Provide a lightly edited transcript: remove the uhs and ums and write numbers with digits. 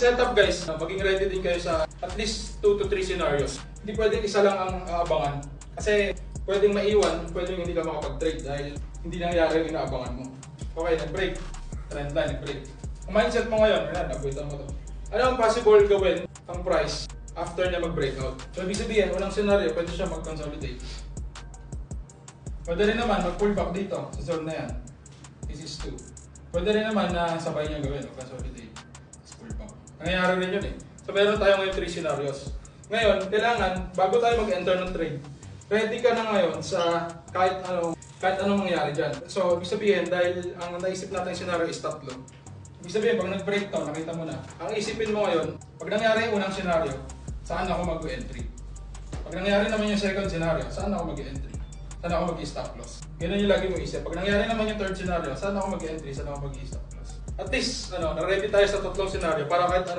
Setup guys, maging ready din kayo sa at least 2 to 3 scenarios. Hindi pwedeng isa lang ang aabangan. Kasi pwedeng maiwan, pwedeng hindi ka makapag-trade dahil hindi nangyari yung inaabangan mo. Okay, nag-break. Trendline, nag-break. Ang mindset mo ngayon, nabuitan mo to. Ano ang possible gawin ang price after niya mag-breakout? So ibig sabihin, unang scenario, pwede siya mag-consolidate. Pwede rin naman mag-pullback dito sa zone na yan. This is 2. Pwede rin naman na sabay niya gawin, mag-consolidate. Pullback. Nangyayari rin yun eh. So meron tayo ngayon 3 scenarios. Ngayon, kailangan, bago tayo mag-enter ng trade, ready ka na ngayon sa kahit anong mangyari dyan. So, ibig sabihin, dahil ang naisip natin scenario is tatlo. Ibig sabihin, pag nag-break to, nakita mo na. Ang isipin mo ngayon, pag nangyari yung unang scenario, saan ako mag-entry? Pag nangyari naman yung second scenario, saan ako mag-entry? Saan ako mag-stop loss? Ganun yung lagi mo isip. Pag nangyari naman yung third scenario, saan ako mag-entry? Saan ako mag-stop loss? At least, na-ready tayo sa tatlong scenario para kahit